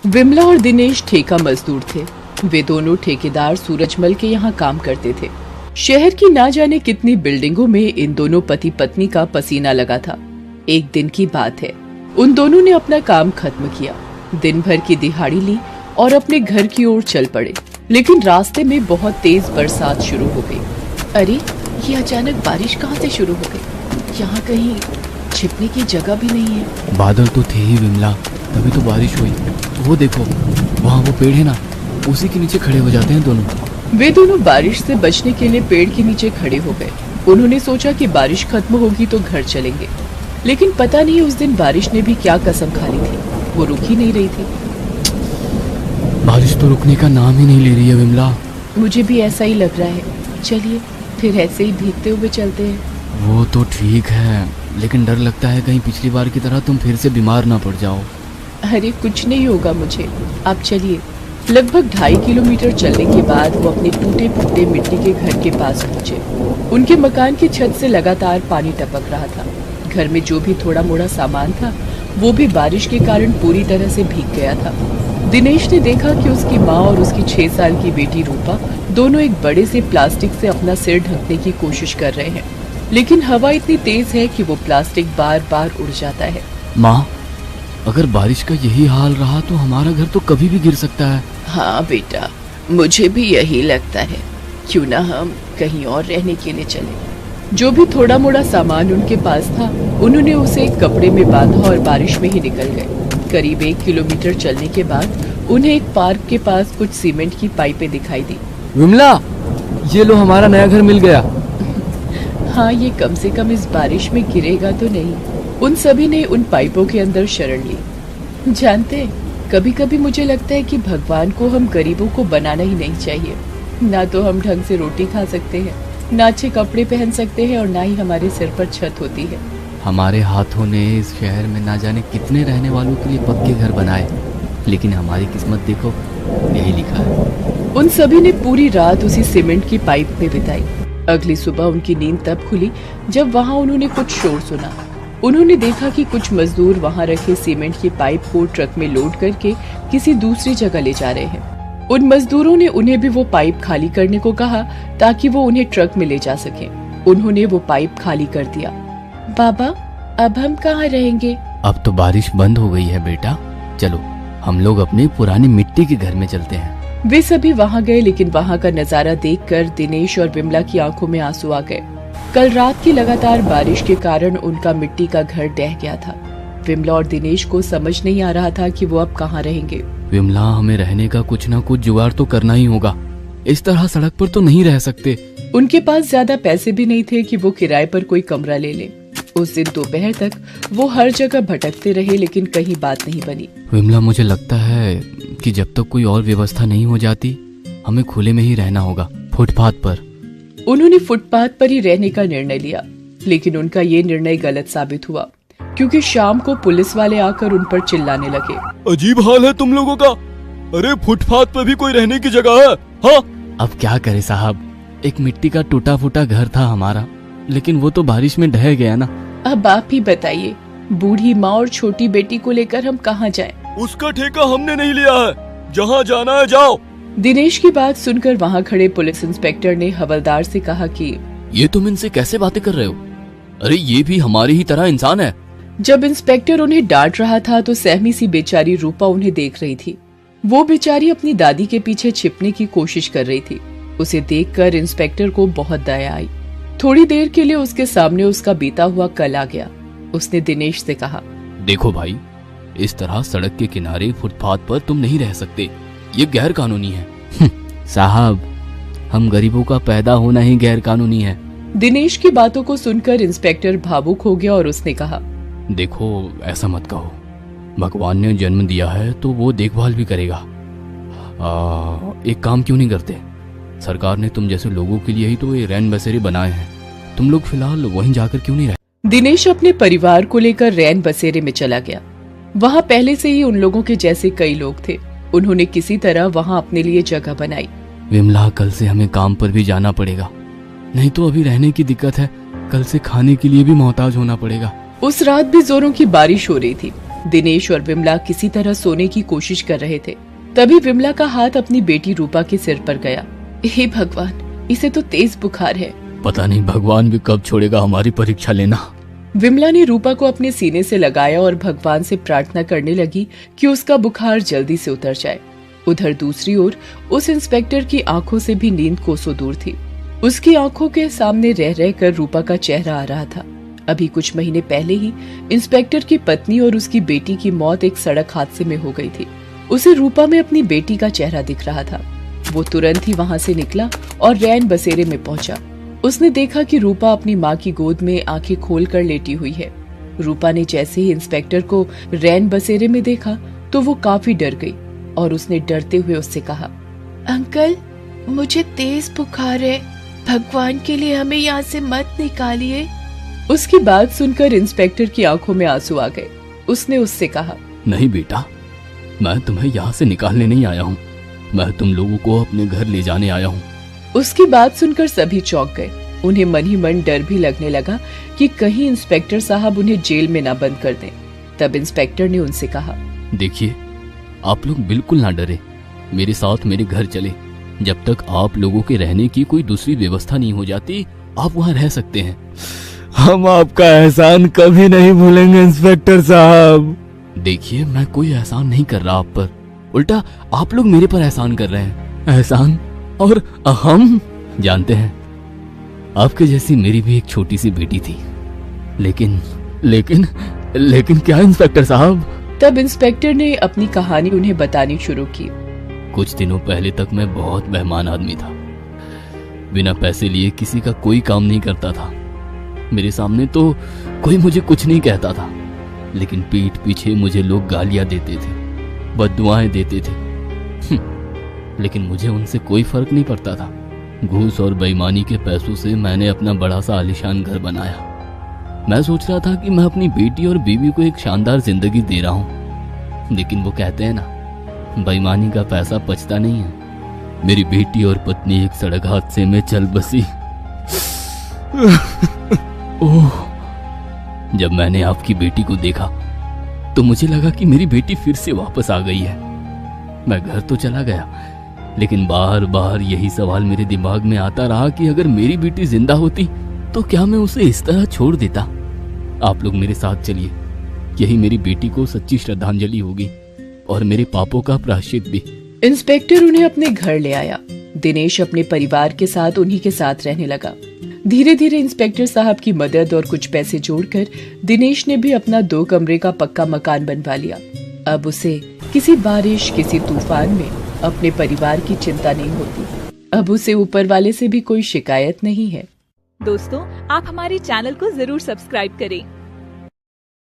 विमला और दिनेश ठेका मजदूर थे। वे दोनों ठेकेदार सूरजमल के यहाँ काम करते थे। शहर की ना जाने कितनी बिल्डिंगों में इन दोनों पति पत्नी का पसीना लगा था। एक दिन की बात है, उन दोनों ने अपना काम खत्म किया, दिन भर की दिहाड़ी ली और अपने घर की ओर चल पड़े। लेकिन रास्ते में बहुत तेज बरसात शुरू हो गई। अरे, ये अचानक बारिश कहाँ से शुरू हो गई? यहाँ कहीं छिपने की जगह भी नहीं है। बादल तो थे ही विमला, तभी तो बारिश हुई। वो देखो, वहाँ वो पेड़ है ना, उसी के नीचे खड़े हो जाते हैं दोनों। वे दोनों बारिश से बचने के लिए पेड़ के नीचे खड़े हो गए। उन्होंने सोचा कि बारिश खत्म होगी तो घर चलेंगे, लेकिन पता नहीं उस दिन बारिश ने भी क्या कसम खा ली थी, वो रुक ही नहीं रही थी। बारिश तो रुकने का नाम ही नहीं ले रही है विमला। मुझे भी ऐसा ही लग रहा है। चलिए फिर ऐसे ही भीगते हुए चलते हैं। वो तो ठीक है, लेकिन डर लगता है कहीं पिछली बार की तरह तुम फिर से बीमार ना पड़ जाओ। अरे कुछ नहीं होगा मुझे, आप चलिए। लगभग 2.5 किलोमीटर चलने के बाद वो अपने टूटे फूटे मिट्टी के घर के पास पहुंचे। उनके मकान की छत से लगातार पानी टपक रहा था। घर में जो भी थोड़ा मोड़ा सामान था वो भी बारिश के कारण पूरी तरह से भीग गया था। दिनेश ने देखा कि उसकी माँ और उसकी 6 साल की बेटी रूपा दोनों एक बड़े से प्लास्टिक से अपना सिर ढकने की कोशिश कर रहे हैं, लेकिन हवा इतनी तेज है कि वो प्लास्टिक बार बार उड़ जाता है। माँ, अगर बारिश का यही हाल रहा तो हमारा घर तो कभी भी गिर सकता है। हाँ बेटा, मुझे भी यही लगता है। क्यों ना हम कहीं और रहने के लिए चले। जो भी थोड़ा मोड़ा सामान उनके पास था उन्होंने उसे एक कपड़े में बांधा और बारिश में ही निकल गए। करीब 1 किलोमीटर चलने के बाद उन्हें एक पार्क के पास कुछ सीमेंट की पाइपें दिखाई दी। विमला, ये लो हमारा नया घर मिल गया। हाँ, ये कम से कम इस बारिश में गिरेगा तो नहीं। उन सभी ने उन पाइपों के अंदर शरण ली। जानते, कभी कभी मुझे लगता है कि भगवान को हम गरीबों को बनाना ही नहीं चाहिए। ना तो हम ढंग से रोटी खा सकते हैं, ना अच्छे कपड़े पहन सकते हैं और ना ही हमारे सिर पर छत होती है। हमारे हाथों ने इस शहर में ना जाने कितने रहने वालों के लिए पक्के घर बनाए, लेकिन हमारी किस्मत देखो, यही लिखा है। उन सभी ने पूरी रात उसी सीमेंट की पाइप में बिताई। अगली सुबह उनकी नींद तब खुली जब वहाँ उन्होंने कुछ शोर सुना। उन्होंने देखा कि कुछ मजदूर वहाँ रखे सीमेंट की पाइप को ट्रक में लोड करके किसी दूसरी जगह ले जा रहे हैं। उन मजदूरों ने उन्हें भी वो पाइप खाली करने को कहा ताकि वो उन्हें ट्रक में ले जा सके। उन्होंने वो पाइप खाली कर दिया। बाबा, अब हम कहाँ रहेंगे? अब तो बारिश बंद हो गई है बेटा, चलो हम लोग अपने पुरानी मिट्टी के घर में चलते हैं। वे सभी वहाँ गए, लेकिन वहाँ का नजारा देखकर दिनेश और विमला की आंखों में आंसू आ गए। कल रात की लगातार बारिश के कारण उनका मिट्टी का घर ढह गया था। विमला और दिनेश को समझ नहीं आ रहा था कि वो अब कहाँ रहेंगे। विमला, हमें रहने का कुछ ना कुछ जुगाड़ तो करना ही होगा। इस तरह सड़क पर तो नहीं रह सकते। उनके पास ज्यादा पैसे भी नहीं थे कि वो किराए पर कोई कमरा ले लें। उस दिन दोपहर तक वो हर जगह भटकते रहे, लेकिन कहीं बात नहीं बनी। विमला, मुझे लगता है कि जब तक कोई और व्यवस्था नहीं हो जाती हमें खुले में ही रहना होगा, फुटपाथ पर। उन्होंने फुटपाथ पर ही रहने का निर्णय लिया, लेकिन उनका ये निर्णय गलत साबित हुआ, क्योंकि शाम को पुलिस वाले आकर उन पर चिल्लाने लगे। अजीब हाल है तुम लोगों का। अरे फुटपाथ पर भी कोई रहने की जगह है? हाँ, अब क्या करे साहब, एक मिट्टी का टूटा फूटा घर था हमारा, लेकिन वो तो बारिश में ढह गया ना। अब आप ही बताइए, बूढ़ी माँ और छोटी बेटी को लेकर हम कहाँ जाएं? उसका ठेका हमने नहीं लिया है, जहाँ जाना है जाओ। दिनेश की बात सुनकर वहाँ खड़े पुलिस इंस्पेक्टर ने हवलदार से कहा कि ये तुम इनसे कैसे बातें कर रहे हो? अरे ये भी हमारी ही तरह इंसान है। जब इंस्पेक्टर उन्हें डांट रहा था तो सहमी सी बेचारी रूपा उन्हें देख रही थी। वो बेचारी अपनी दादी के पीछे छिपने की कोशिश कर रही थी। उसे देखकर इंस्पेक्टर को बहुत दया आई। थोड़ी देर के लिए उसके सामने उसका बीता हुआ कल आ गया। उसने दिनेश से कहा, देखो भाई, इस तरह सड़क के किनारे फुटपाथ पर तुम नहीं रह सकते, ये गैर कानूनी है। साहब, हम गरीबों का पैदा होना ही गैर कानूनी है। दिनेश की बातों को सुनकर इंस्पेक्टर भावुक हो गया और उसने कहा, देखो ऐसा मत कहो, भगवान ने जन्म दिया है तो वो देखभाल भी करेगा। एक काम क्यों नहीं करते, सरकार ने तुम जैसे लोगों के लिए ही तो ये रैन बसेरे बनाए हैं, तुम लोग फिलहाल वहीं जाकर क्यों नहीं रहे? दिनेश अपने परिवार को लेकर रैन बसेरे में चला गया। वहाँ पहले से ही उन लोगों के जैसे कई लोग थे। उन्होंने किसी तरह वहाँ अपने लिए जगह बनाई। विमला, कल से हमें काम पर भी जाना पड़ेगा, नहीं तो अभी रहने की दिक्कत है, कल से खाने के लिए भी मोहताज होना पड़ेगा। उस रात भी जोरों की बारिश हो रही थी। दिनेश और विमला किसी तरह सोने की कोशिश कर रहे थे। तभी विमला का हाथ अपनी बेटी रूपा के सिर पर गया। हे भगवान, इसे तो तेज बुखार है। पता नहीं भगवान भी कब छोड़ेगा हमारी परीक्षा लेना। विमला ने रूपा को अपने सीने से लगाया और भगवान से प्रार्थना करने लगी कि उसका बुखार जल्दी से उतर जाए। उधर दूसरी ओर उस इंस्पेक्टर की आंखों से भी नींद कोसों दूर थी। उसकी आंखों के सामने रह रहकर रूपा का चेहरा आ रहा था। अभी कुछ महीने पहले ही इंस्पेक्टर की पत्नी और उसकी बेटी की मौत एक सड़क हादसे में हो गई थी। उसे रूपा में अपनी बेटी का चेहरा दिख रहा था। वो तुरंत ही वहां से निकला और रैन बसेरे में पहुंचा। उसने देखा कि रूपा अपनी माँ की गोद में आंखें खोलकर लेटी हुई है। रूपा ने जैसे ही इंस्पेक्टर को रैन बसेरे में देखा तो वो काफी डर गई और उसने डरते हुए उससे कहा, अंकल, मुझे तेज बुखार है, भगवान के लिए हमें यहाँ से मत निकालिए। उसकी बात सुनकर इंस्पेक्टर की आंखों में आंसू आ गए। उसने उससे कहा, नहीं बेटा, मैं तुम्हें यहाँ से निकालने नहीं आया हूँ, मैं तुम लोगों को अपने घर ले जाने आया हूँ। उसकी बात सुनकर सभी चौंक गए। उन्हें मन ही मन डर भी लगने लगा कि कहीं इंस्पेक्टर साहब उन्हें जेल में ना बंद कर दें। तब इंस्पेक्टर ने उनसे कहा, देखिए, आप लोग बिल्कुल ना डरे, मेरे साथ मेरे घर चले। जब तक आप लोगों के रहने की कोई दूसरी व्यवस्था नहीं हो जाती, आप वहाँ रह सकते हैं। हम आपका एहसान कभी नहीं भूलेंगे इंस्पेक्टर साहब। देखिए, मैं कोई एहसान नहीं कर रहा आप पर, उल्टा आप लोग मेरे पर एहसान कर रहे हैं। एहसान? और हम जानते हैं, आपके जैसी मेरी भी एक छोटी सी बेटी थी, लेकिन लेकिन लेकिन क्या इंस्पेक्टर साहब? तब इंस्पेक्टर ने अपनी कहानी उन्हें बतानी शुरू की। कुछ दिनों पहले तक मैं बहुत बेईमान आदमी था, बिना पैसे लिए किसी का कोई काम नहीं करता था। मेरे सामने तो कोई मुझे कुछ नहीं कहता था, लेकिन पीठ पीछे मुझे लोग गालियां देते थे, बद्दुआएं देते थे। लेकिन मुझे उनसे कोई फर्क नहीं पड़ता था। घूस और बेईमानी के पैसों से मैंने अपना बड़ा सा आलीशान घर बनाया। मैं सोच रहा था कि मैं अपनी बेटी और बीवी को एक शानदार जिंदगी दे रहा हूँ, लेकिन वो कहते हैं ना, बेईमानी का पैसा पचता नहीं है। मेरी बेटी और पत्नी एक सड़क हादसे में चल बसी। ओह, जब मैंने आपकी बेटी को देखा तो मुझे लगा कि मेरी बेटी फिर से वापस आ गई है। मैं घर तो चला गया, लेकिन बार बार यही सवाल मेरे दिमाग में आता रहा कि अगर मेरी बेटी जिंदा होती तो क्या मैं उसे इस तरह छोड़ देता। आप लोग मेरे साथ चलिए, यही मेरी बेटी को सच्ची श्रद्धांजलि होगी और मेरे पापों का प्रायश्चित भी। इंस्पेक्टर उन्हें अपने घर ले आया। दिनेश अपने परिवार के साथ उन्हीं के साथ रहने लगा। धीरे धीरे इंस्पेक्टर साहब की मदद और कुछ पैसे जोड़कर दिनेश ने भी अपना 2 कमरे का पक्का मकान बनवा लिया। अब उसे किसी बारिश, किसी तूफान में अपने परिवार की चिंता नहीं होती। अब उसे ऊपर वाले से भी कोई शिकायत नहीं है। दोस्तों, आप हमारे चैनल को जरूर सब्सक्राइब करें